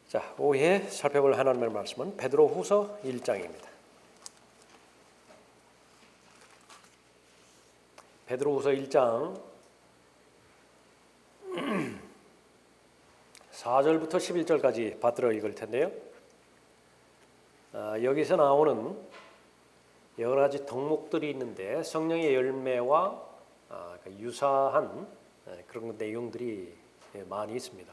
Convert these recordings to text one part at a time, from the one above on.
자, 오후에 살펴볼 하나님의 말씀은 베드로후서 1장입니다. 베드로후서 1장 4절부터 11절까지 받들어 읽을 텐데요. 여기서 나오는 여러 가지 덕목들이 있는데 성령의 열매와 유사한 그런 내용들이 많이 있습니다.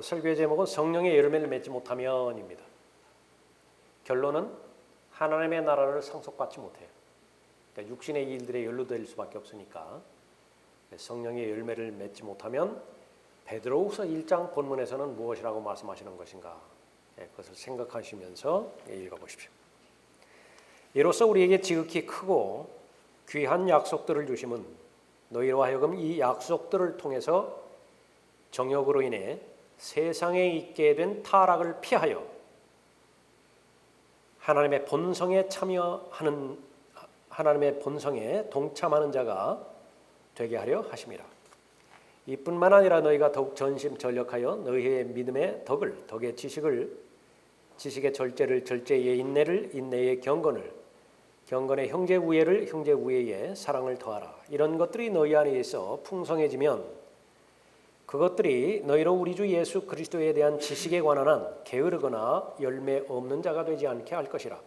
설교의 제목은 성령의 열매를 맺지 못하면입니다. 결론은 하나님의 나라를 상속받지 못해요. 그러니까 육신의 일들에 연루될 수밖에 없으니까 성령의 열매를 맺지 못하면 베드로후서 1장 본문에서는 무엇이라고 말씀하시는 것인가, 그것을 생각하시면서 읽어보십시오. 이로써 우리에게 지극히 크고 귀한 약속들을 주심은 너희로 하여금 이 약속들을 통해서 정욕으로 인해 세상에 있게 된 타락을 피하여 하나님의 본성에 동참하는 자가 되게 하려 하심이라. 이뿐만 아니라 너희가 더욱 전심전력하여 너희의 믿음의 덕의 지식의 절제를, 절제의 인내를, 인내의 경건을, 경건의 형제 우애를, 형제 우애의 사랑을 더하라. 이런 것들이 너희 안에 있어 풍성해지면 그것들이 너희로 우리 주 예수 그리스도에 대한 지식에 관한 한 게으르거나 열매 없는 자가 되지 않게 할 것이라.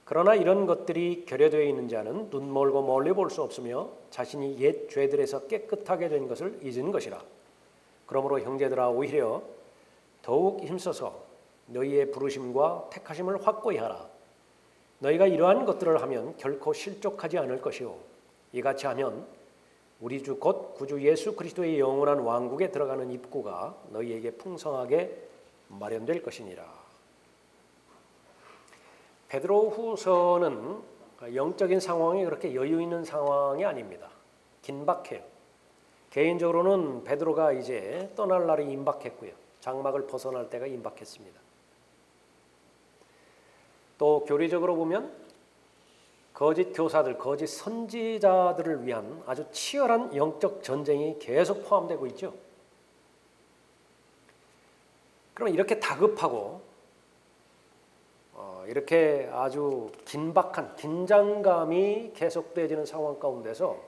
그러나 이런 것들이 결여되어 있는 자는 눈 멀고 멀리 볼 수 없으며 자신이 옛 죄들에서 깨끗하게 된 것을 잊은 것이라. 그러므로 형제들아, 오히려 더욱 힘써서 너희의 부르심과 택하심을 확고히 하라. 너희가 이러한 것들을 하면 결코 실족하지 않을 것이요, 이같이 하면 우리 주 곧 구주 예수 그리스도의 영원한 왕국에 들어가는 입구가 너희에게 풍성하게 마련될 것이니라. 베드로후서는 영적인 상황이 그렇게 여유 있는 상황이 아닙니다. 긴박해요. 개인적으로는 베드로가 이제 떠날 날이 임박했고요. 장막을 벗어날 때가 임박했습니다. 또 교리적으로 보면 거짓 교사들, 거짓 선지자들을 위한 아주 치열한 영적 전쟁이 계속 포함되고 있죠. 그럼 이렇게 다급하고 이렇게 아주 긴박한 긴장감이 계속되어지는 상황 가운데서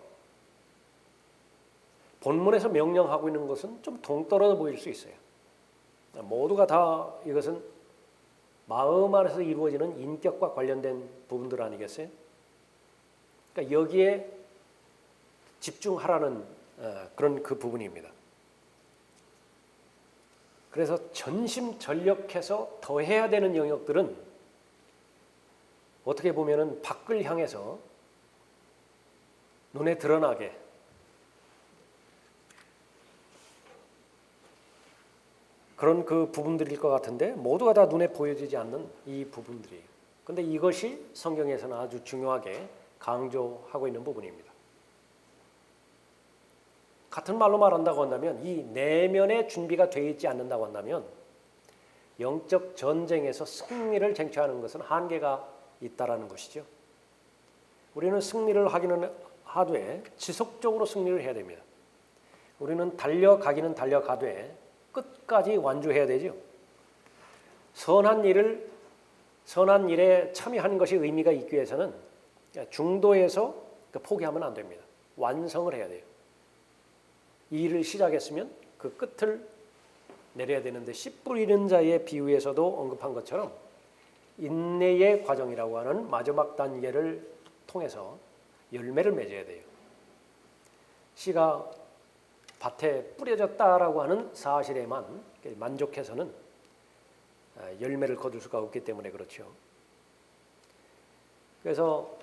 본문에서 명령하고 있는 것은 좀 동떨어져 보일 수 있어요. 모두가 다 이것은 마음 안에서 이루어지는 인격과 관련된 부분들 아니겠어요? 그러니까 여기에 집중하라는 그런 그 부분입니다. 그래서 전심전력해서 더 해야 되는 영역들은 어떻게 보면은 밖을 향해서 눈에 드러나게 그런 그 부분들일 것 같은데 모두가 다 눈에 보여지지 않는 이 부분들이에요. 그런데 이것이 성경에서는 아주 중요하게 강조하고 있는 부분입니다. 같은 말로 말한다고 한다면 이 내면의 준비가 되어 있지 않는다고 한다면 영적 전쟁에서 승리를 쟁취하는 것은 한계가 있다라는 것이죠. 우리는 승리를 하기는 하되 지속적으로 승리를 해야 됩니다. 우리는 달려가기는 달려가되 끝까지 완주해야 되죠. 선한 일에 참여하는 것이 의미가 있기 위해서는 중도에서 포기하면 안 됩니다. 완성을 해야 돼요. 이 일을 시작했으면 그 끝을 내려야 되는데 씨 뿌리는 자의 비유에서도 언급한 것처럼 인내의 과정이라고 하는 마지막 단계를 통해서 열매를 맺어야 돼요. 씨가 밭에 뿌려졌다라고 하는 사실에만 만족해서는 열매를 거둘 수가 없기 때문에 그렇죠. 그래서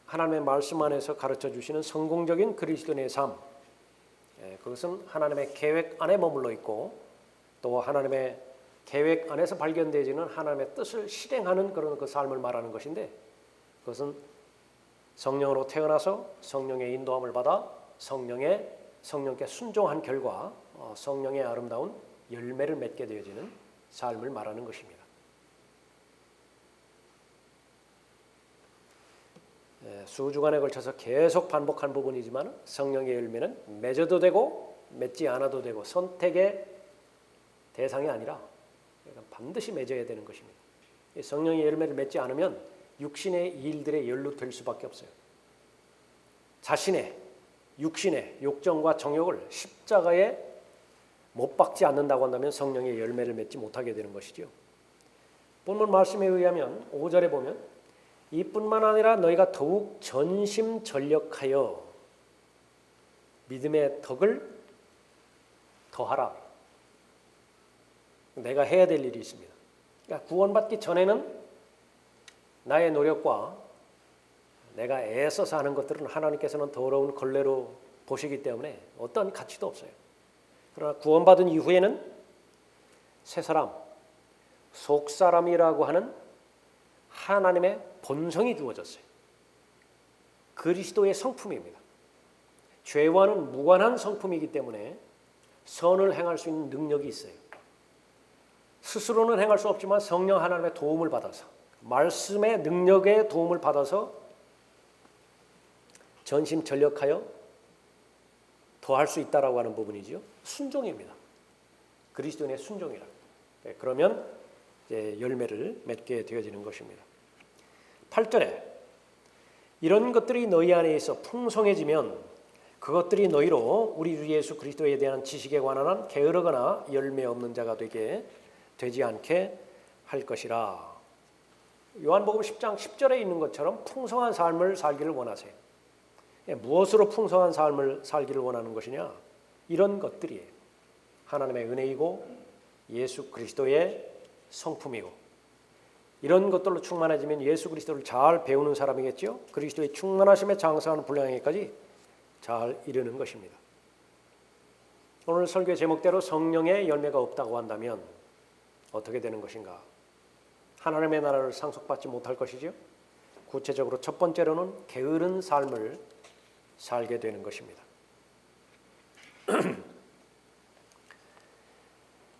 하나님의 말씀 안에서 가르쳐 주시는 성공적인 그리스도인의 삶, 그것은 하나님의 계획 안에 머물러 있고 또 하나님의 계획 안에서 발견되어지는 하나님의 뜻을 실행하는 그런 그 삶을 말하는 것인데, 그것은 성령으로 태어나서 성령의 인도함을 받아 성령께 순종한 결과 성령의 아름다운 열매를 맺게 되어지는 삶을 말하는 것입니다. 수주간에 걸쳐서 계속 반복한 부분이지만 성령의 열매는 맺어도 되고 맺지 않아도 되고 선택의 대상이 아니라 반드시 맺어야 되는 것입니다. 성령의 열매를 맺지 않으면 육신의 일들에 연루될 수밖에 없어요. 자신의 육신의 욕정과 정욕을 십자가에 못 박지 않는다고 한다면 성령의 열매를 맺지 못하게 되는 것이죠. 본문 말씀에 의하면 5절에 보면 이뿐만 아니라 너희가 더욱 전심전력하여 믿음의 덕을 더하라. 내가 해야 될 일이 있습니다. 그러니까 구원받기 전에는 나의 노력과 내가 애써서 하는 것들은 하나님께서는 더러운 걸레로 보시기 때문에 어떤 가치도 없어요. 그러나 구원받은 이후에는 새 사람, 속사람이라고 하는 하나님의 본성이 주어졌어요. 그리스도의 성품입니다. 죄와는 무관한 성품이기 때문에 선을 행할 수 있는 능력이 있어요. 스스로는 행할 수 없지만 성령 하나님의 도움을 받아서 말씀의 능력의 도움을 받아서 전심전력하여 더할 수 있다라고 하는 부분이죠. 순종입니다. 그리스도인의 순종이라. 그러면 이제 열매를 맺게 되어지는 것입니다. 8절에 이런 것들이 너희 안에 있어 풍성해지면 그것들이 너희로 우리 주 예수 그리스도에 대한 지식에 관한 한 게으르거나 열매 없는 자가 되지 않게 할 것이라. 요한복음 10장 10절에 있는 것처럼 풍성한 삶을 살기를 원하세요. 무엇으로 풍성한 삶을 살기를 원하는 것이냐? 이런 것들이에요. 하나님의 은혜이고 예수 그리스도의 성품이고 이런 것들로 충만해지면 예수 그리스도를 잘 배우는 사람이겠죠. 그리스도의 충만하심에 장성하는 분량에까지 잘 이르는 것입니다. 오늘 설교 제목대로 성령의 열매가 없다고 한다면 어떻게 되는 것인가? 하나님의 나라를 상속받지 못할 것이죠. 구체적으로 첫 번째로는 게으른 삶을 살게 되는 것입니다.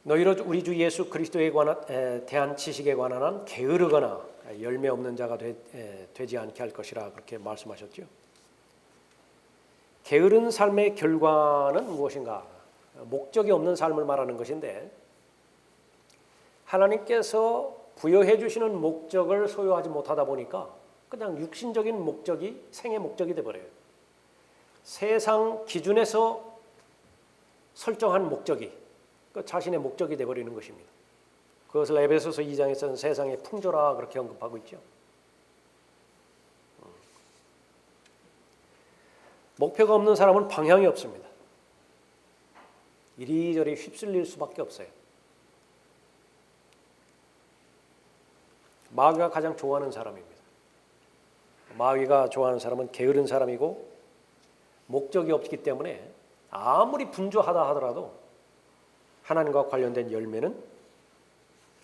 너희로 우리 주 예수 그리스도에 대한 지식에 관한 한 게으르거나 열매 없는 자가 되지 않게 할 것이라 그렇게 말씀하셨죠. 게으른 삶의 결과는 무엇인가? 목적이 없는 삶을 말하는 것인데 하나님께서 부여해 주시는 목적을 소유하지 못하다 보니까 그냥 육신적인 목적이 생의 목적이 되어버려요. 세상 기준에서 설정한 목적이 그 자신의 목적이 되어버리는 것입니다. 그것을 에베소서 2장에서는 세상의 풍조라 그렇게 언급하고 있죠. 목표가 없는 사람은 방향이 없습니다. 이리저리 휩쓸릴 수밖에 없어요. 마귀가 가장 좋아하는 사람입니다. 마귀가 좋아하는 사람은 게으른 사람이고 목적이 없기 때문에 아무리 분주하다 하더라도 하나님과 관련된 열매는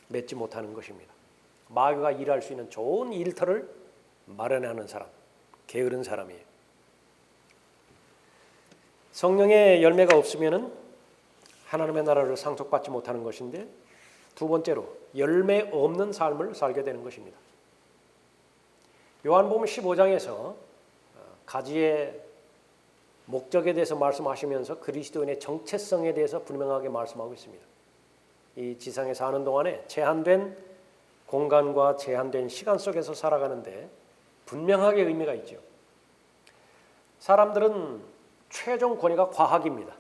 맺지 못하는 것입니다. 마귀가 일할 수 있는 좋은 일터를 마련하는 사람, 게으른 사람이에요. 성령의 열매가 없으면은 하나님의 나라를 상속받지 못하는 것인데 두 번째로 열매 없는 삶을 살게 되는 것입니다. 요한복음 15장에서 가지의 목적에 대해서 말씀하시면서 그리스도인의 정체성에 대해서 분명하게 말씀하고 있습니다. 이 지상에 사는 동안에 제한된 공간과 제한된 시간 속에서 살아가는데 분명하게 의미가 있죠. 사람들은 최종 권위가 과학입니다.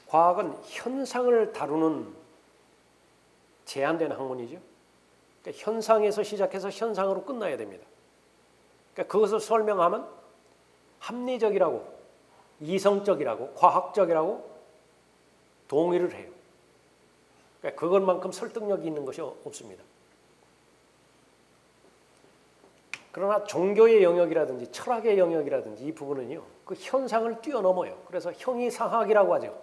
과학은 현상을 다루는 제한된 학문이죠. 그러니까 현상에서 시작해서 현상으로 끝나야 됩니다. 그러니까 그것을 설명하면 합리적이라고, 이성적이라고, 과학적이라고 동의를 해요. 그러니까 그것만큼 설득력이 있는 것이 없습니다. 그러나 종교의 영역이라든지 철학의 영역이라든지 이 부분은요, 그 현상을 뛰어넘어요. 그래서 형이상학이라고 하죠.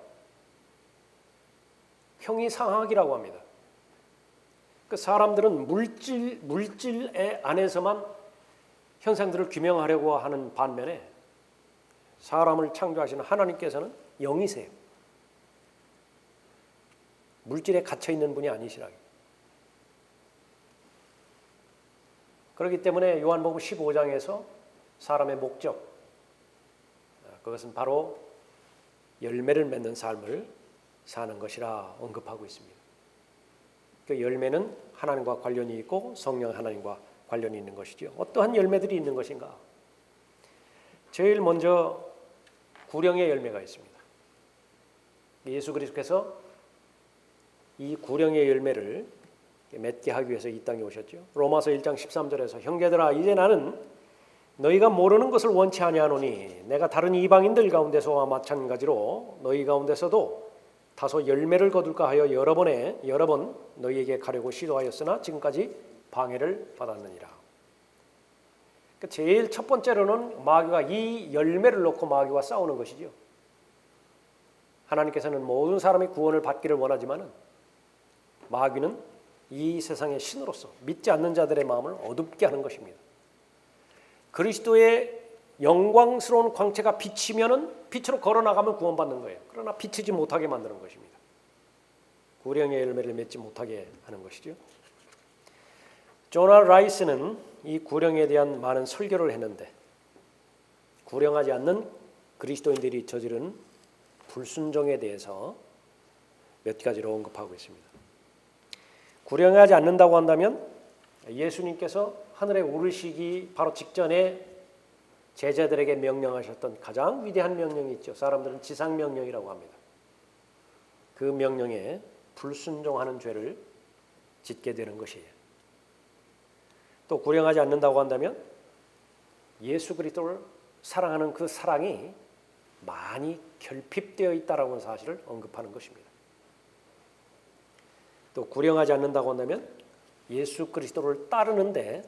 형이상학이라고 합니다. 그 사람들은 물질의 안에서만 현상들을 규명하려고 하는 반면에 사람을 창조하시는 하나님께서는 영이세요. 물질에 갇혀 있는 분이 아니시라고. 그렇기 때문에 요한복음 15장에서 사람의 목적, 그것은 바로 열매를 맺는 삶을 사는 것이라 언급하고 있습니다. 그 열매는 하나님과 관련이 있고 성령 하나님과 관련이 있는 것이죠. 어떠한 열매들이 있는 것인가? 제일 먼저 구령의 열매가 있습니다. 예수 그리스도께서 이 구령의 열매를 맺게 하기 위해서 이 땅에 오셨죠. 로마서 1장 13절에서 형제들아 이제 나는 너희가 모르는 것을 원치 아니하노니 내가 다른 이방인들 가운데서와 마찬가지로 너희 가운데서도 다소 열매를 거둘까 하여 여러 번 너희에게 가려고 시도하였으나 지금까지 방해를 받았느니라. 제일 첫 번째로는 마귀가 이 열매를 놓고 마귀와 싸우는 것이죠. 하나님께서는 모든 사람이 구원을 받기를 원하지만 마귀는 이 세상의 신으로서 믿지 않는 자들의 마음을 어둡게 하는 것입니다. 그리스도의 영광스러운 광채가 비치면은 빛으로 걸어나가면 구원받는 거예요. 그러나 비치지 못하게 만드는 것입니다. 구령의 열매를 맺지 못하게 하는 것이죠. 조나 라이스는 이 구령에 대한 많은 설교를 했는데 구령하지 않는 그리스도인들이 저지른 불순종에 대해서 몇 가지로 언급하고 있습니다. 구령하지 않는다고 한다면 예수님께서 하늘에 오르시기 바로 직전에 제자들에게 명령하셨던 가장 위대한 명령이 있죠. 사람들은 지상명령이라고 합니다. 그 명령에 불순종하는 죄를 짓게 되는 것이에요. 또 구령하지 않는다고 한다면 예수 그리스도를 사랑하는 그 사랑이 많이 결핍되어 있다라는 사실을 언급하는 것입니다. 또 구령하지 않는다고 한다면 예수 그리스도를 따르는데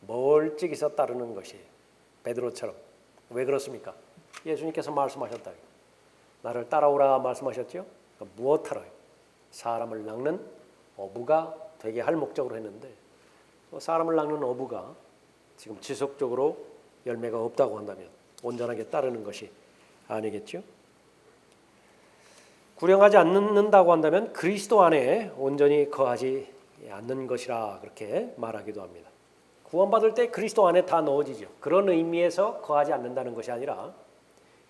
멀찍이서 따르는 것이에요. 베드로처럼. 왜 그렇습니까? 예수님께서 말씀하셨다. 나를 따라오라 말씀하셨죠? 무엇하러 사람을 낚는 어부가 되게 할 목적으로 했는데 사람을 낚는 어부가 지금 지속적으로 열매가 없다고 한다면 온전하게 따르는 것이 아니겠죠? 구령하지 않는다고 한다면 그리스도 안에 온전히 거하지 않는 것이라 그렇게 말하기도 합니다. 구원받을 때 그리스도 안에 다 넣어지죠. 그런 의미에서 거하지 않는다는 것이 아니라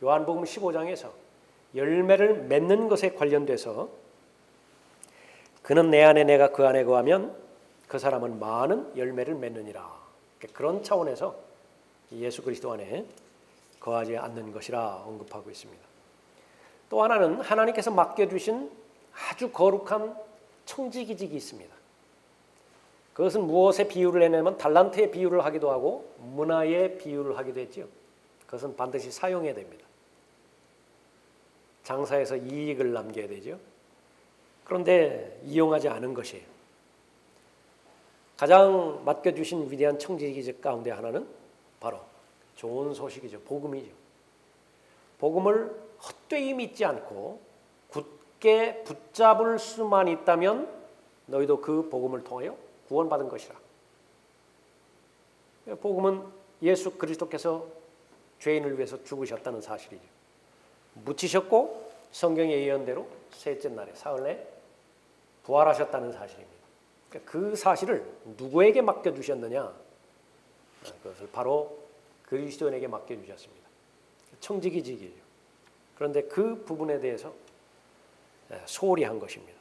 요한복음 15장에서 열매를 맺는 것에 관련돼서 그는 내 안에 내가 그 안에 거하면 그 사람은 많은 열매를 맺느니라. 그런 차원에서 예수 그리스도 안에 거하지 않는 것이라 언급하고 있습니다. 또 하나는 하나님께서 맡겨주신 아주 거룩한 청지기직이 있습니다. 그것은 무엇에 비유를 해내면 달란트에 비유를 하기도 하고 문화에 비유를 하기도 했죠. 그것은 반드시 사용해야 됩니다. 장사에서 이익을 남겨야 되죠. 그런데 이용하지 않은 것이에요. 가장 맡겨주신 위대한 청지기직 가운데 하나는 바로 좋은 소식이죠. 복음이죠. 복음을 헛되이 믿지 않고 굳게 붙잡을 수만 있다면 너희도 그 복음을 통하여 구원받은 것이라. 복음은 예수 그리스도께서 죄인을 위해서 죽으셨다는 사실이죠. 묻히셨고 성경의 예언대로 셋째 날에 사흘에 부활하셨다는 사실입니다. 그 사실을 누구에게 맡겨주셨느냐? 그것을 바로 그리스도인에게 맡겨주셨습니다. 청지기직이에요. 그런데 그 부분에 대해서 소홀히 한 것입니다.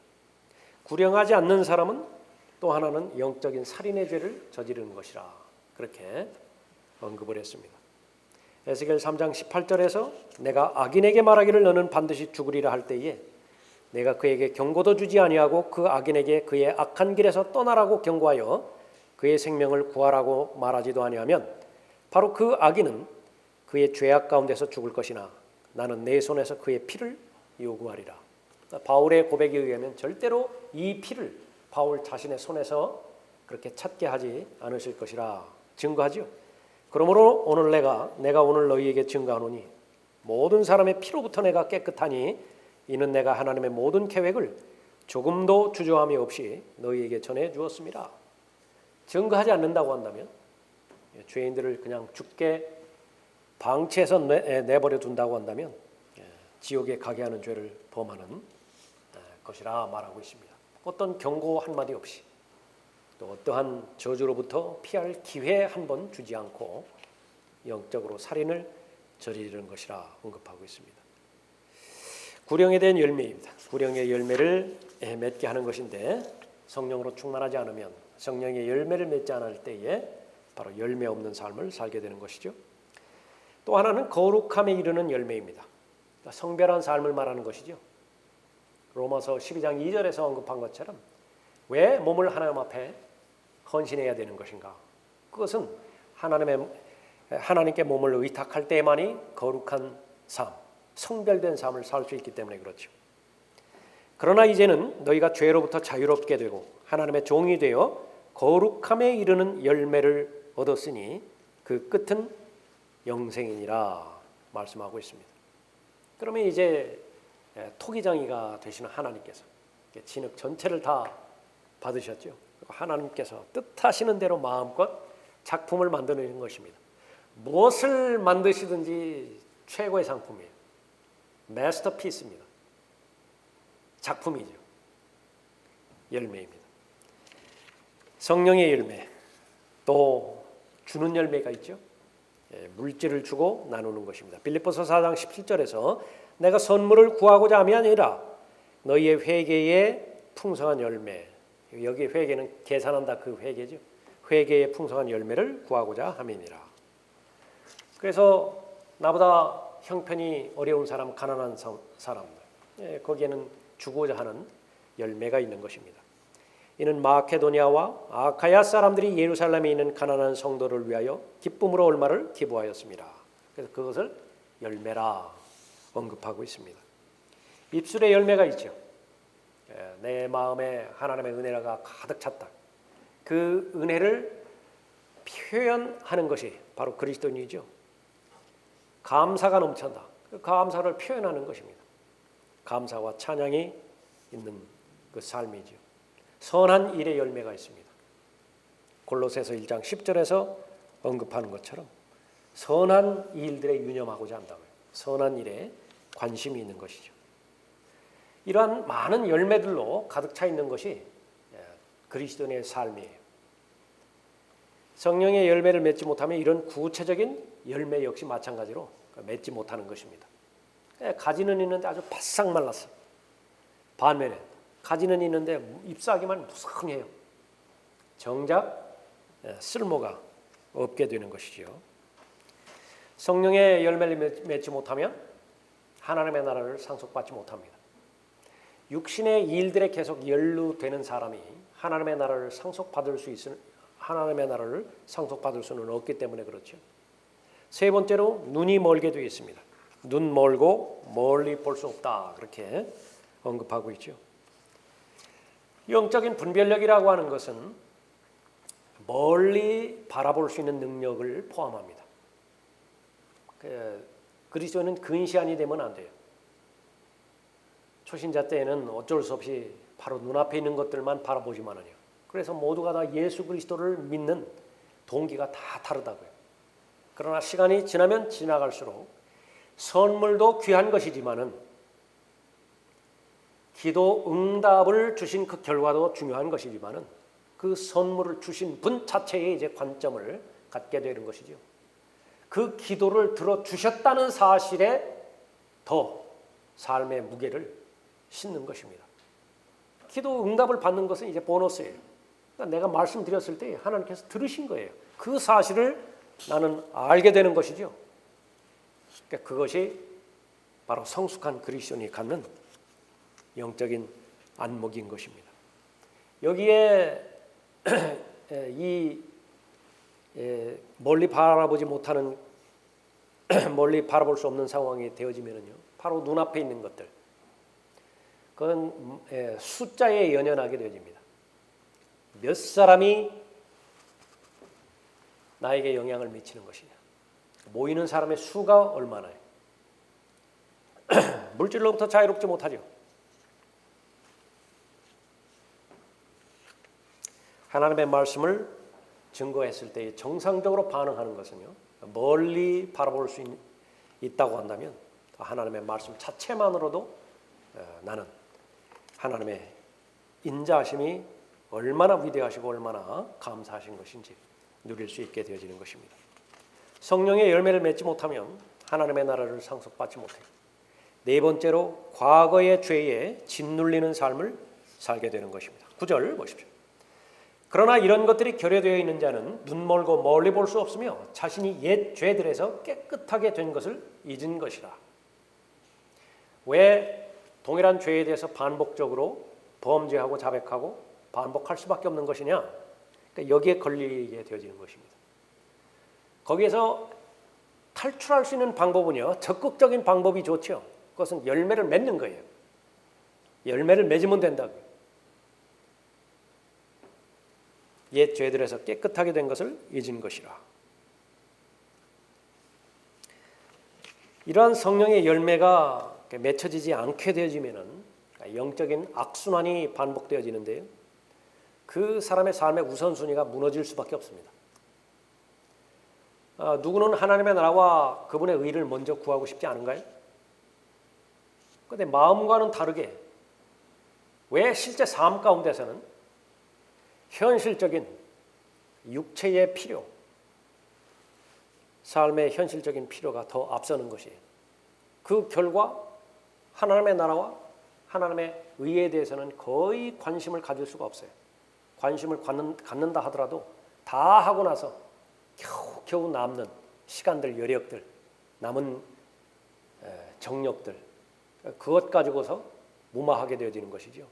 구령하지 않는 사람은 또 하나는 영적인 살인의 죄를 저지르는 것이라 그렇게 언급을 했습니다. 에스겔 3장 18절에서 내가 악인에게 말하기를 너는 반드시 죽으리라 할 때에 내가 그에게 경고도 주지 아니하고 그 악인에게 그의 악한 길에서 떠나라고 경고하여 그의 생명을 구하라고 말하지도 아니하면 바로 그 악인은 그의 죄악 가운데서 죽을 것이나 나는 내 손에서 그의 피를 요구하리라. 바울의 고백에 의하면 절대로 이 피를 바울 자신의 손에서 그렇게 찾게 하지 않으실 것이라 증거하죠. 그러므로 오늘 내가 오늘 너희에게 증거하노니 모든 사람의 피로부터 내가 깨끗하니 이는 내가 하나님의 모든 계획을 조금도 주저함이 없이 너희에게 전해 주었습니다. 증거하지 않는다고 한다면 죄인들을 그냥 죽게 방치해서 내버려 둔다고 한다면 지옥에 가게 하는 죄를 범하는 것이라 말하고 있습니다. 어떤 경고 한마디 없이 또 어떠한 저주로부터 피할 기회 한 번 주지 않고 영적으로 살인을 저리 이르는 것이라 언급하고 있습니다. 구령에 대한 열매입니다. 구령의 열매를 맺게 하는 것인데 성령으로 충만하지 않으면 성령의 열매를 맺지 않을 때에 바로 열매 없는 삶을 살게 되는 것이죠. 또 하나는 거룩함에 이르는 열매입니다. 그러니까 성별한 삶을 말하는 것이죠. 로마서 12장 2절에서 언급한 것처럼 왜 몸을 하나님 앞에 헌신해야 되는 것인가? 그것은 하나님께 몸을 의탁할 때만이 거룩한 삶, 성별된 삶을 살 수 있기 때문에 그렇죠. 그러나 이제는 너희가 죄로부터 자유롭게 되고 하나님의 종이 되어 거룩함에 이르는 열매를 얻었으니 그 끝은 영생이니라 말씀하고 있습니다. 그러면 이제 토기장이가 되시는 하나님께서 진흙 전체를 다 받으셨죠. 하나님께서 뜻하시는 대로 마음껏 작품을 만드는 것입니다. 무엇을 만드시든지 최고의 상품이에요. 마스터피스입니다. 작품이죠. 열매입니다. 성령의 열매, 또 주는 열매가 있죠. 물질을 주고 나누는 것입니다. 빌립보서 4장 17절에서 내가 선물을 구하고자 함이 아니라 너희의 회개의 풍성한 열매, 여기 회개는 계산한다 그 회개죠. 회개의 풍성한 열매를 구하고자 함이니라. 그래서 나보다 형편이 어려운 사람, 가난한 사람들, 거기에는 주고자 하는 열매가 있는 것입니다. 이는 마케도니아와 아카야 사람들이 예루살렘에 있는 가난한 성도를 위하여 기쁨으로 얼마를 기부하였습니다. 그래서 그것을 열매라 언급하고 있습니다. 입술에 열매가 있죠. 내 마음에 하나님의 은혜가 가득 찼다. 그 은혜를 표현하는 것이 바로 그리스도인이죠. 감사가 넘친다. 그 감사를 표현하는 것입니다. 감사와 찬양이 있는 그 삶이죠. 선한 일의 열매가 있습니다. 골로새서 1장 10절에서 언급하는 것처럼 선한 일들에 유념하고자 한다고요. 선한 일에 관심이 있는 것이죠. 이러한 많은 열매들로 가득 차 있는 것이 그리스도인의 삶이에요. 성령의 열매를 맺지 못하면 이런 구체적인 열매 역시 마찬가지로 맺지 못하는 것입니다. 가지는 있는데 아주 바싹 말랐어. 반면에 가지는 있는데 잎사귀만 무성해요. 정작 쓸모가 없게 되는 것이죠. 성령의 열매를 맺지 못하면 하나님의 나라를 상속받지 못합니다. 육신의 일들에 계속 연루되는 사람이 하나님의 나라를 상속받을 수는 없기 때문에 그렇죠. 세 번째로 눈이 멀게 되어 있습니다. 눈 멀고 멀리 볼 수 없다 그렇게 언급하고 있죠. 영적인 분별력이라고 하는 것은 멀리 바라볼 수 있는 능력을 포함합니다. 그리스도는 근시안이 되면 안 돼요. 초신자 때에는 어쩔 수 없이 바로 눈앞에 있는 것들만 바라보지만은요. 그래서 모두가 다 예수 그리스도를 믿는 동기가 다 다르다고요. 그러나 시간이 지나면 지나갈수록 선물도 귀한 것이지만은 기도 응답을 주신 그 결과도 중요한 것이지만은 그 선물을 주신 분 자체에 이제 관점을 갖게 되는 것이죠. 그 기도를 들어 주셨다는 사실에 더 삶의 무게를 싣는 것입니다. 기도 응답을 받는 것은 이제 보너스예요. 그러니까 내가 말씀드렸을 때 하나님께서 들으신 거예요. 그 사실을 나는 알게 되는 것이죠. 그러니까 그것이 바로 성숙한 그리스도인이 갖는 영적인 안목인 것입니다. 여기에 이 멀리 바라보지 못하는 멀리 바라볼 수 없는 상황이 되어지면요, 바로 눈앞에 있는 것들, 그건 숫자에 연연하게 되어집니다. 몇 사람이 나에게 영향을 미치는 것이냐, 모이는 사람의 수가 얼마나요? 물질로부터 자유롭지 못하죠. 하나님의 말씀을 증거했을 때 정상적으로 반응하는 것은요, 멀리 바라볼 수 있다고 한다면 하나님의 말씀 자체만으로도 나는 하나님의 인자하심이 얼마나 위대하시고 얼마나 감사하신 것인지 누릴 수 있게 되어지는 것입니다. 성령의 열매를 맺지 못하면 하나님의 나라를 상속받지 못해요. 네 번째로 과거의 죄에 짓눌리는 삶을 살게 되는 것입니다. 9절 보십시오. 그러나 이런 것들이 결여되어 있는 자는 눈 멀고 멀리 볼 수 없으며 자신이 옛 죄들에서 깨끗하게 된 것을 잊은 것이라. 왜 동일한 죄에 대해서 반복적으로 범죄하고 자백하고 반복할 수밖에 없는 것이냐? 그러니까 여기에 걸리게 되어지는 것입니다. 거기에서 탈출할 수 있는 방법은요, 적극적인 방법이 좋죠. 그것은 열매를 맺는 거예요. 열매를 맺으면 된다고요. 옛 죄들에서 깨끗하게 된 것을 잊은 것이라. 이러한 성령의 열매가 맺혀지지 않게 되어지면은 영적인 악순환이 반복되어지는데요. 그 사람의 삶의 우선순위가 무너질 수밖에 없습니다. 누구는 하나님의 나라와 그분의 의를 먼저 구하고 싶지 않은가요? 그런데 마음과는 다르게 왜 실제 삶 가운데서는 현실적인 육체의 필요, 삶의 현실적인 필요가 더 앞서는 것이에요. 그 결과 하나님의 나라와 하나님의 의에 대해서는 거의 관심을 가질 수가 없어요. 관심을 갖는다 하더라도 다 하고 나서 겨우 남는 시간들, 여력들, 남은 정력들, 그것 가지고서 무마하게 되어지는 것이죠.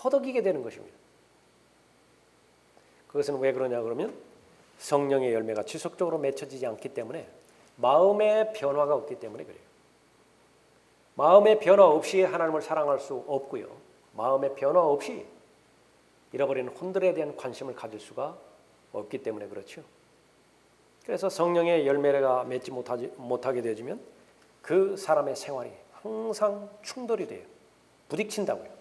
허덕이게 되는 것입니다. 그것은 왜 그러냐 그러면 성령의 열매가 지속적으로 맺혀지지 않기 때문에, 마음의 변화가 없기 때문에 그래요. 마음의 변화 없이 하나님을 사랑할 수 없고요. 마음의 변화 없이 잃어버린 혼들에 대한 관심을 가질 수가 없기 때문에 그렇죠. 그래서 성령의 열매가 맺지 못하게 되어지면 그 사람의 생활이 항상 충돌이 돼요. 부딪힌다고요.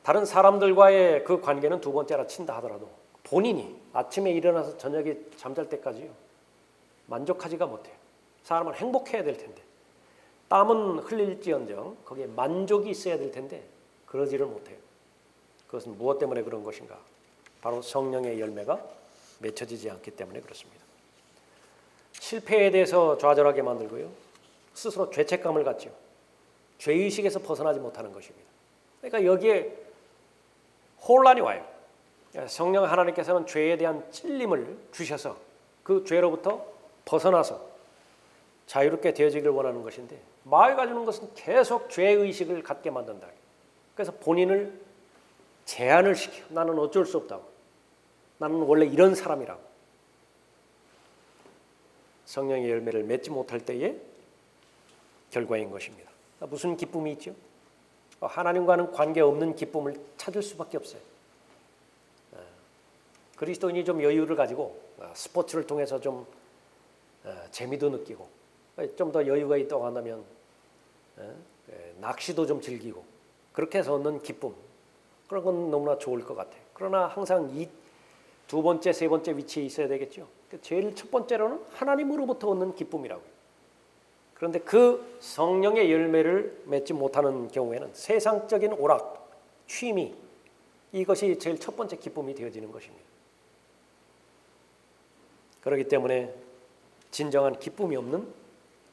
다른 사람들과의 그 관계는 두 번째라 친다 하더라도 본인이 아침에 일어나서 저녁에 잠잘 때까지요, 만족하지가 못해요. 사람은 행복해야 될 텐데, 땀은 흘릴지언정 거기에 만족이 있어야 될 텐데 그러지를 못해요. 그것은 무엇 때문에 그런 것인가? 바로 성령의 열매가 맺혀지지 않기 때문에 그렇습니다. 실패에 대해서 좌절하게 만들고요, 스스로 죄책감을 갖죠. 죄의식에서 벗어나지 못하는 것입니다. 그러니까 여기에 혼란이 와요. 성령 하나님께서는 죄에 대한 찔림을 주셔서 그 죄로부터 벗어나서 자유롭게 되어지길 원하는 것인데, 마귀가 주는 것은 계속 죄의식을 갖게 만든다. 그래서 본인을 제한을 시켜. 나는 어쩔 수 없다고. 나는 원래 이런 사람이라고. 성령의 열매를 맺지 못할 때의 결과인 것입니다. 무슨 기쁨이 있죠? 하나님과는 관계없는 기쁨을 찾을 수밖에 없어요. 그리스도인이 좀 여유를 가지고 스포츠를 통해서 좀 재미도 느끼고, 좀 더 여유가 있다고 한다면 낚시도 좀 즐기고, 그렇게 해서 얻는 기쁨, 그런 건 너무나 좋을 것 같아요. 그러나 항상 이 두 번째, 세 번째 위치에 있어야 되겠죠. 제일 첫 번째로는 하나님으로부터 얻는 기쁨이라고요. 그런데 그 성령의 열매를 맺지 못하는 경우에는 세상적인 오락, 취미, 이것이 제일 첫 번째 기쁨이 되어지는 것입니다. 그렇기 때문에 진정한 기쁨이 없는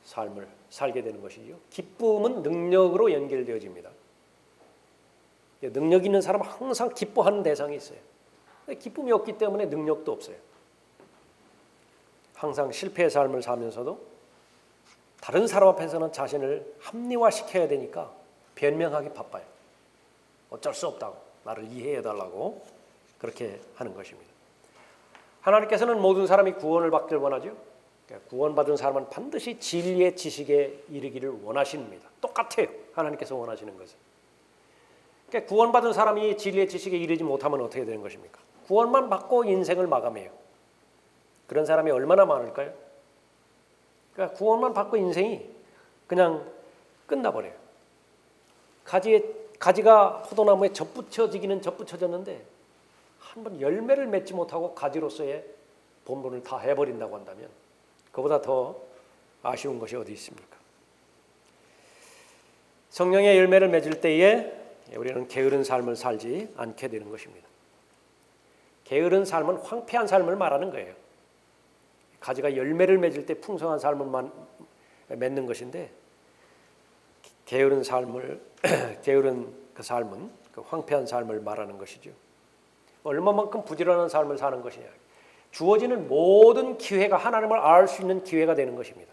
삶을 살게 되는 것이죠. 기쁨은 능력으로 연결되어집니다. 능력 있는 사람은 항상 기뻐하는 대상이 있어요. 기쁨이 없기 때문에 능력도 없어요. 항상 실패의 삶을 살면서도 다른 사람 앞에서는 자신을 합리화시켜야 되니까 변명하기 바빠요. 어쩔 수 없다고, 나를 이해해달라고 그렇게 하는 것입니다. 하나님께서는 모든 사람이 구원을 받길 원하죠. 구원받은 사람은 반드시 진리의 지식에 이르기를 원하십니다. 똑같아요. 하나님께서 원하시는 것은. 구원받은 사람이 진리의 지식에 이르지 못하면 어떻게 되는 것입니까? 구원만 받고 인생을 마감해요. 그런 사람이 얼마나 많을까요? 그러니까 구원만 받고 인생이 그냥 끝나버려요. 가지가 포도나무에 접붙여지기는 접붙여졌는데 한번 열매를 맺지 못하고 가지로서의 본분을 다 해버린다고 한다면 그보다 더 아쉬운 것이 어디 있습니까? 성령의 열매를 맺을 때에 우리는 게으른 삶을 살지 않게 되는 것입니다. 게으른 삶은 황폐한 삶을 말하는 거예요. 가지가 열매를 맺을 때 풍성한 삶을 맺는 것인데 게으른 그 삶은 그 황폐한 삶을 말하는 것이죠. 얼마만큼 부지런한 삶을 사는 것이냐. 주어지는 모든 기회가 하나님을 알 수 있는 기회가 되는 것입니다.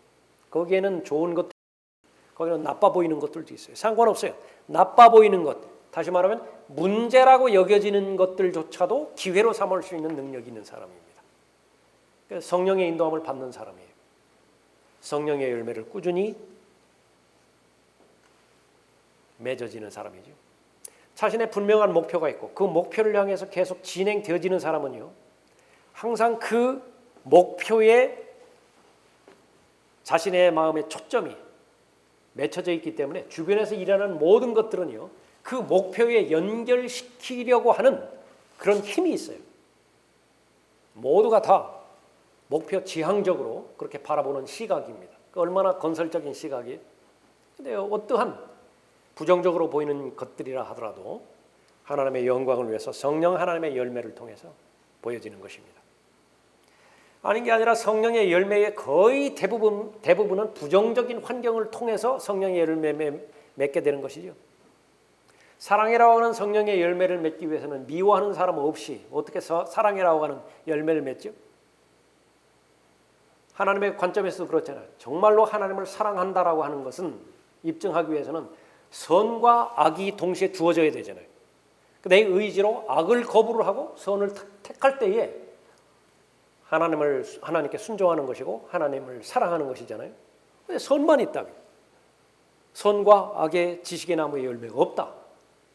거기에는 좋은 것, 거기는 나빠 보이는 것들도 있어요. 상관없어요. 나빠 보이는 것, 다시 말하면 문제라고 여겨지는 것들조차도 기회로 삼을 수 있는 능력이 있는 사람입니다. 성령의 인도함을 받는 사람이에요. 성령의 열매를 꾸준히 맺어지는 사람이죠. 자신의 분명한 목표가 있고 그 목표를 향해서 계속 진행되어지는 사람은요, 항상 그 목표에 자신의 마음의 초점이 맺혀져 있기 때문에 주변에서 일어나는 모든 것들은요, 그 목표에 연결시키려고 하는 그런 힘이 있어요. 모두가 다 목표 지향적으로 그렇게 바라보는 시각입니다. 얼마나 건설적인 시각이에요. 근데 어떠한 부정적으로 보이는 것들이라 하더라도 하나님의 영광을 위해서 성령 하나님의 열매를 통해서 보여지는 것입니다. 아닌 게 아니라 성령의 열매의 거의 대부분은 부정적인 환경을 통해서 성령의 열매를 맺게 되는 것이죠. 사랑이라고 하는 성령의 열매를 맺기 위해서는 미워하는 사람 없이 어떻게 사랑이라고 하는 열매를 맺죠? 하나님의 관점에서도 그렇잖아요. 정말로 하나님을 사랑한다라고 하는 것은 입증하기 위해서는 선과 악이 동시에 주어져야 되잖아요. 내 의지로 악을 거부를 하고 선을 택할 때에 하나님께 순종하는 것이고 하나님을 사랑하는 것이잖아요. 근데 선만 있다면 선과 악의 지식의 나무의 열매가 없다.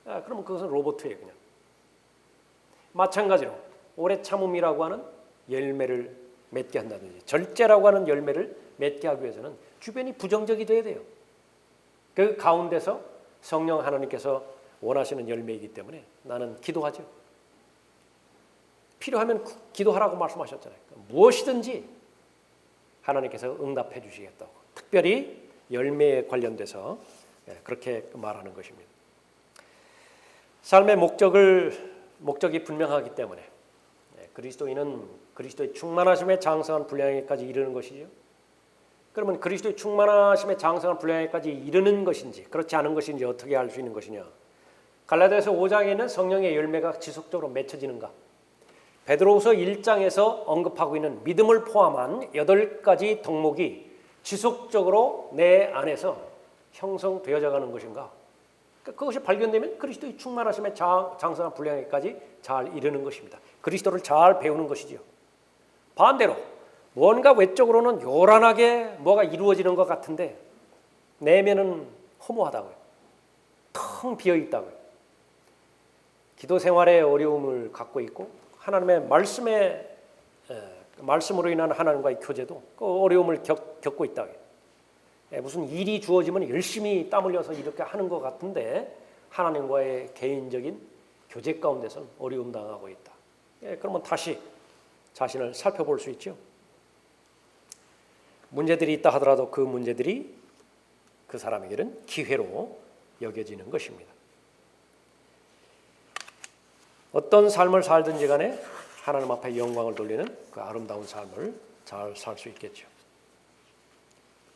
그러면 그것은 로봇이에요, 그냥. 마찬가지로 오래 참음이라고 하는 열매를 맺게 한다든지 절제라고 하는 열매를 맺게 하기 위해서는 주변이 부정적이 돼야 돼요. 그 가운데서 성령 하나님께서 원하시는 열매이기 때문에 나는 기도하죠. 필요하면 기도하라고 말씀하셨잖아요. 무엇이든지 하나님께서 응답해 주시겠다고. 특별히 열매에 관련돼서 그렇게 말하는 것입니다. 삶의 목적이 분명하기 때문에 그리스도인은 그리스도의 충만하심에 장성한 분량에까지 이르는 것이죠. 그러면 그리스도의 충만하심에 장성한 분량에까지 이르는 것인지 그렇지 않은 것인지 어떻게 알 수 있는 것이냐. 갈라디아서 5장에는 성령의 열매가 지속적으로 맺혀지는가. 베드로후서 1장에서 언급하고 있는 믿음을 포함한 8가지 덕목이 지속적으로 내 안에서 형성되어져 가는 것인가. 그것이 발견되면 그리스도의 충만하심에 장성한 분량에까지 잘 이르는 것입니다. 그리스도를 잘 배우는 것이지요. 반대로 뭔가 외적으로는 요란하게 뭐가 이루어지는 것 같은데 내면은 허무하다고요. 텅 비어있다고요. 기도 생활에 어려움을 갖고 있고 하나님의 말씀으로 인한 하나님과의 교제도 그 어려움을 겪고 있다고요. 무슨 일이 주어지면 열심히 땀 흘려서 이렇게 하는 것 같은데 하나님과의 개인적인 교제 가운데서는 어려움 당하고 있다. 그러면 다시 자신을 살펴볼 수 있죠. 문제들이 있다 하더라도 그 문제들이 그 사람에게는 기회로 여겨지는 것입니다. 어떤 삶을 살든지 간에 하나님 앞에 영광을 돌리는 그 아름다운 삶을 잘 살 수 있겠죠.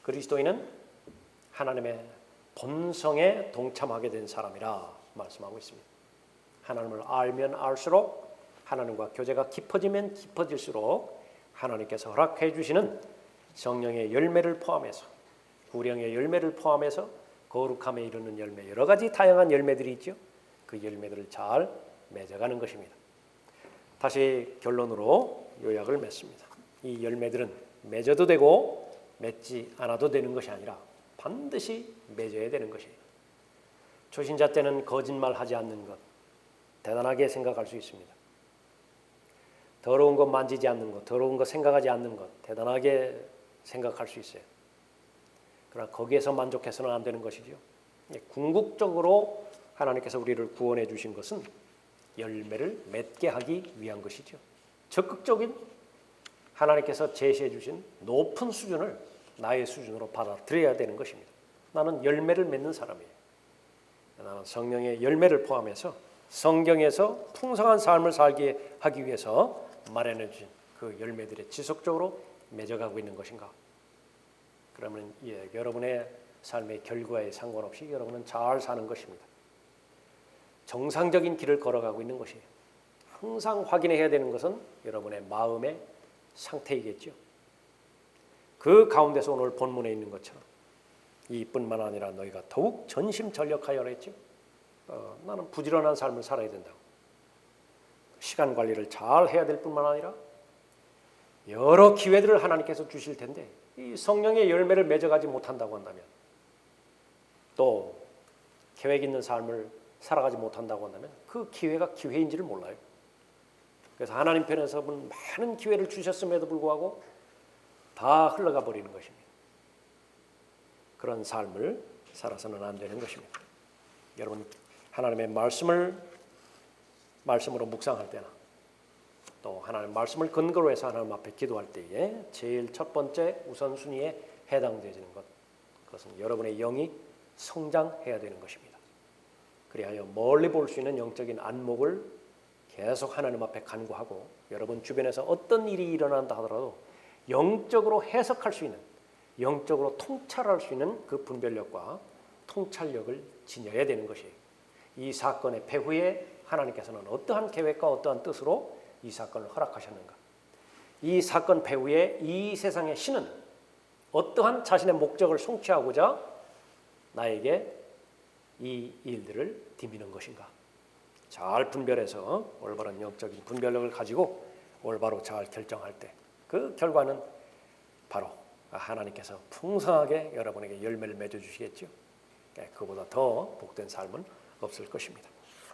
그리스도인은 하나님의 본성에 동참하게 된 사람이라 말씀하고 있습니다. 하나님을 알면 알수록 하나님과 교제가 깊어지면 깊어질수록 하나님께서 허락해 주시는 성령의 열매를 포함해서 구령의 열매를 포함해서 거룩함에 이르는 열매 여러 가지 다양한 열매들이 있죠. 그 열매들을 잘 맺어가는 것입니다. 다시 결론으로 요약을 맺습니다. 이 열매들은 맺어도 되고 맺지 않아도 되는 것이 아니라 반드시 맺어야 되는 것이에요. 초신자 때는 거짓말하지 않는 것 대단하게 생각할 수 있습니다. 더러운 것 만지지 않는 것, 더러운 것 생각하지 않는 것 대단하게 생각할 수 있어요. 그러나 거기에서 만족해서는 안 되는 것이죠. 궁극적으로 하나님께서 우리를 구원해 주신 것은 열매를 맺게 하기 위한 것이죠. 적극적인 하나님께서 제시해 주신 높은 수준을 나의 수준으로 받아들여야 되는 것입니다. 나는 열매를 맺는 사람이에요. 나는 성령의 열매를 포함해서 성경에서 풍성한 삶을 살게 하기 위해서 마련해 주신 그 열매들에 지속적으로 맺어가고 있는 것인가? 그러면 여러분의 삶의 결과에 상관없이 여러분은 잘 사는 것입니다. 정상적인 길을 걸어가고 있는 것이에요. 항상 확인해야 되는 것은 여러분의 마음의 상태이겠죠. 그 가운데서 오늘 본문에 있는 것처럼 이뿐만 아니라 너희가 더욱 전심전력하여라 했죠. 나는 부지런한 삶을 살아야 된다고. 시간 관리를 잘 해야 될 뿐만 아니라 여러 기회들을 하나님께서 주실 텐데 이 성령의 열매를 맺어가지 못한다고 한다면, 또 계획 있는 삶을 살아가지 못한다고 한다면 그 기회가 기회인지를 몰라요. 그래서 하나님 편에서 많은 기회를 주셨음에도 불구하고 다 흘러가 버리는 것입니다. 그런 삶을 살아서는 안 되는 것입니다. 여러분, 하나님의 말씀으로 묵상할 때나 또 하나님 말씀을 근거로 해서 하나님 앞에 기도할 때에 제일 첫 번째 우선순위에 해당되는 그것은 여러분의 영이 성장해야 되는 것입니다. 그리하여 멀리 볼 수 있는 영적인 안목을 계속 하나님 앞에 간구하고, 여러분 주변에서 어떤 일이 일어난다 하더라도 영적으로 해석할 수 있는, 영적으로 통찰할 수 있는 그 분별력과 통찰력을 지녀야 되는 것이에요. 이 사건의 배후에 하나님께서는 어떠한 계획과 어떠한 뜻으로 이 사건을 허락하셨는가? 이 사건 배후에 이 세상의 신은 어떠한 자신의 목적을 성취하고자 나에게 이 일들을 디미는 것인가? 잘 분별해서 올바른 영적인 분별력을 가지고 올바로 잘 결정할 때 그 결과는 바로 하나님께서 풍성하게 여러분에게 열매를 맺어주시겠죠. 그보다 더 복된 삶은 없을 것입니다.